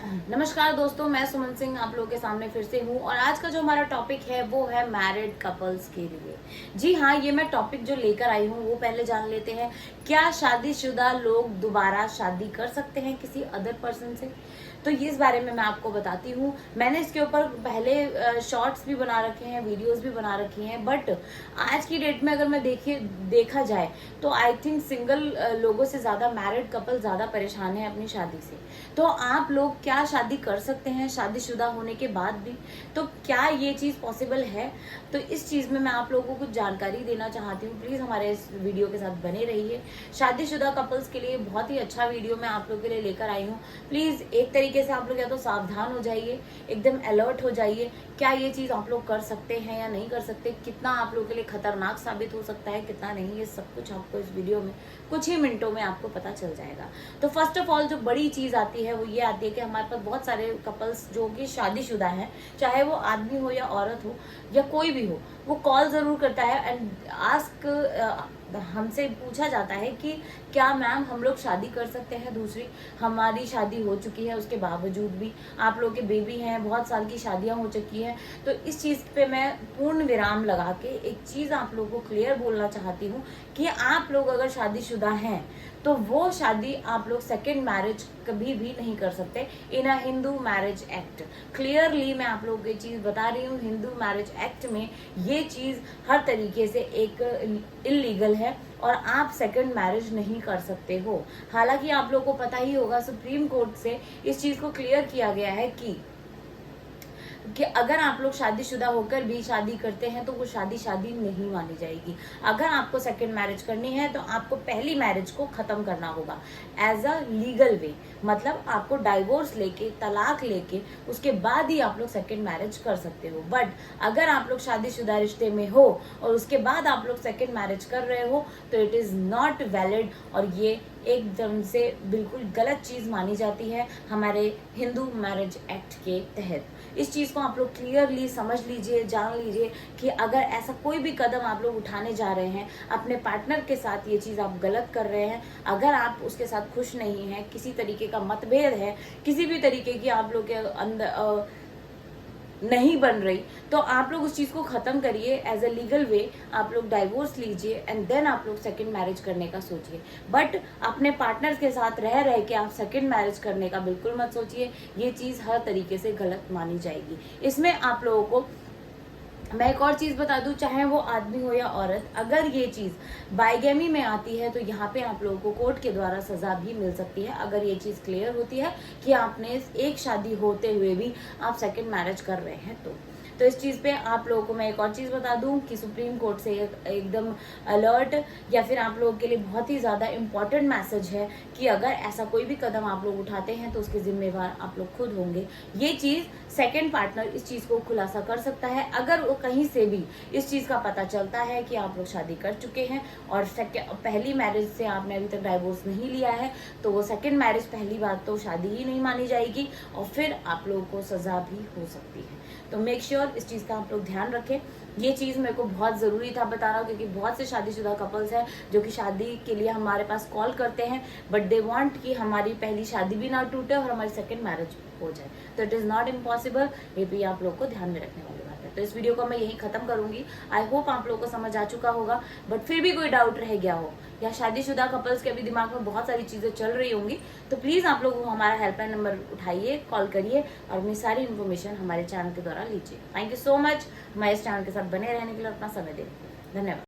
नमस्कार दोस्तों, मैं सुमन सिंह आप लोगों के सामने फिर से हूँ और आज का जो हमारा टॉपिक है वो है मैरिड कपल्स के लिए। जी हाँ, ये मैं टॉपिक जो लेकर आई हूँ वो पहले जान लेते हैं। क्या शादीशुदा लोग दोबारा शादी कर सकते हैं किसी अदर पर्सन से? तो ये इस बारे में मैं आपको बताती हूँ। मैंने इसके ऊपर पहले शॉर्ट्स भी बना रखे हैं, वीडियोस भी बना रखी हैं, बट आज की डेट में अगर मैं देखा जाए तो आई थिंक सिंगल लोगों से ज़्यादा मैरिड कपल ज़्यादा परेशान है अपनी शादी से। तो आप लोग क्या शादी कर सकते हैं शादीशुदा होने के बाद भी? तो क्या ये चीज़ पॉसिबल है? तो इस चीज़ में मैं आप लोगों को कुछ जानकारी देना चाहती हूँ। प्लीज़ हमारे इस वीडियो के साथ बने रहिए। शादीशुदा कपल्स के लिए बहुत ही अच्छा वीडियो मैं आप लोगों के लिए लेकर आई हूँ। प्लीज़ एक तरीके से आप लोग या तो सावधान हो जाइए, एकदम अलर्ट हो जाइए। क्या ये चीज़ आप लोग कर सकते हैं या नहीं कर सकते, कितना आप लोगों के लिए खतरनाक साबित हो सकता है, कितना नहीं, ये सब कुछ आपको इस वीडियो में कुछ ही मिनटों में आपको पता चल जाएगा। तो फर्स्ट ऑफ ऑल जो बड़ी चीज़ आती है वो ये आती है कि हमारे पास बहुत सारे कपल्स जो कि शादीशुदा हैं, चाहे वो आदमी हो या औरत हो या कोई भी हो, वो कॉल ज़रूर करता है एंड आस्क हमसे पूछा जाता है कि क्या मैम हम लोग शादी कर सकते हैं दूसरी? हमारी शादी हो चुकी है उसके बावजूद भी, आप लोग के बेबी हैं, बहुत साल की शादियां हो चुकी हैं। तो इस चीज़ पे मैं पूर्ण विराम लगा के एक चीज़ आप लोगों को क्लियर बोलना चाहती हूँ कि आप लोग अगर शादीशुदा हैं तो वो शादी आप लोग सेकेंड मैरिज कभी भी नहीं कर सकते इन अ हिंदू मैरिज एक्ट। क्लियरली मैं आप लोगों को ये चीज़ बता रही हूँ, हिंदू मैरिज एक्ट में ये चीज़ हर तरीके से एक इलीगल है और आप सेकंड मैरिज नहीं कर सकते हो। हालांकि आप लोगों को पता ही होगा, सुप्रीम कोर्ट से इस चीज़ को क्लियर किया गया है कि अगर आप लोग शादीशुदा होकर भी शादी करते हैं तो वो शादी नहीं मानी जाएगी। अगर आपको सेकंड मैरिज करनी है तो आपको पहली मैरिज को खत्म करना होगा एज अ लीगल वे। मतलब आपको डाइवोर्स लेके, तलाक लेके उसके बाद ही आप लोग सेकंड मैरिज कर सकते हो। बट अगर आप लोग शादीशुदा रिश्ते में हो और उसके बाद आप लोग सेकंड मैरिज कर रहे हो तो इट इज़ नॉट वैलिड और ये एकदम से बिल्कुल गलत चीज़ मानी जाती है हमारे हिंदू मैरिज एक्ट के तहत। इस चीज़ को आप लोग क्लियरली समझ लीजिए, जान लीजिए कि अगर ऐसा कोई भी कदम आप लोग उठाने जा रहे हैं अपने पार्टनर के साथ, ये चीज़ आप गलत कर रहे हैं। अगर आप उसके साथ खुश नहीं हैं, किसी तरीके का मतभेद है, किसी भी तरीके की आप लोग के अंदर नहीं बन रही, तो आप लोग उस चीज़ को ख़त्म करिए एज अ लीगल वे। आप लोग डाइवोर्स लीजिए एंड देन आप लोग सेकंड मैरिज करने का सोचिए। बट अपने पार्टनर के साथ रह के आप सेकंड मैरिज करने का बिल्कुल मत सोचिए, ये चीज़ हर तरीके से गलत मानी जाएगी। इसमें आप लोगों को मैं एक और चीज़ बता दूं, चाहे वो आदमी हो या औरत, अगर ये चीज़ बाइगेमी में आती है तो यहाँ पे आप लोगों को कोर्ट के द्वारा सज़ा भी मिल सकती है। अगर ये चीज़ क्लियर होती है कि आपने एक शादी होते हुए भी आप सेकंड मैरिज कर रहे हैं तो इस चीज़ पे आप लोगों को मैं एक और चीज़ बता दूं कि सुप्रीम कोर्ट से एकदम अलर्ट या फिर आप लोगों के लिए बहुत ही ज़्यादा इम्पॉर्टेंट मैसेज है कि अगर ऐसा कोई भी कदम आप लोग उठाते हैं तो उसके जिम्मेवार आप लोग खुद होंगे। ये चीज़ सेकंड पार्टनर इस चीज़ को खुलासा कर सकता है अगर वो कहीं से भी इस चीज़ का पता चलता है कि आप लोग शादी कर चुके हैं और पहली मैरिज से आपने अभी तक डाइवोर्स नहीं लिया है, तो वो सेकंड मैरिज पहली बात तो शादी ही नहीं मानी जाएगी और फिर आप लोगों को सज़ा भी हो सकती है। तो मेक श्योर इस चीज़ का आप लोग ध्यान रखें। ये चीज़ मेरे को बहुत ज़रूरी था बताना, क्योंकि बहुत से शादीशुदा कपल्स हैं जो कि शादी के लिए हमारे पास कॉल करते हैं बट दे वांट कि हमारी पहली शादी भी ना टूटे और हमारी सेकंड मैरिज हो जाए। तो इट इज़ नॉट इम्पॉसिबल, ये भी आप लोग को ध्यान में रखने वाली बात है। तो इस वीडियो को मैं यहीं ख़त्म करूँगी। आई होप आप लोगों को समझ आ चुका होगा, बट फिर भी कोई डाउट रह गया हो या शादीशुदा कपल्स के अभी दिमाग में बहुत सारी चीज़ें चल रही होंगी, तो प्लीज़ आप लोग हमारा हेल्पलाइन नंबर उठाइए, कॉल करिए और अपनी सारी इन्फॉर्मेशन हमारे चैनल के द्वारा लीजिए। थैंक यू सो मच हमारे इस चैनल के साथ बने रहने के लिए, अपना समय देने के लिए धन्यवाद।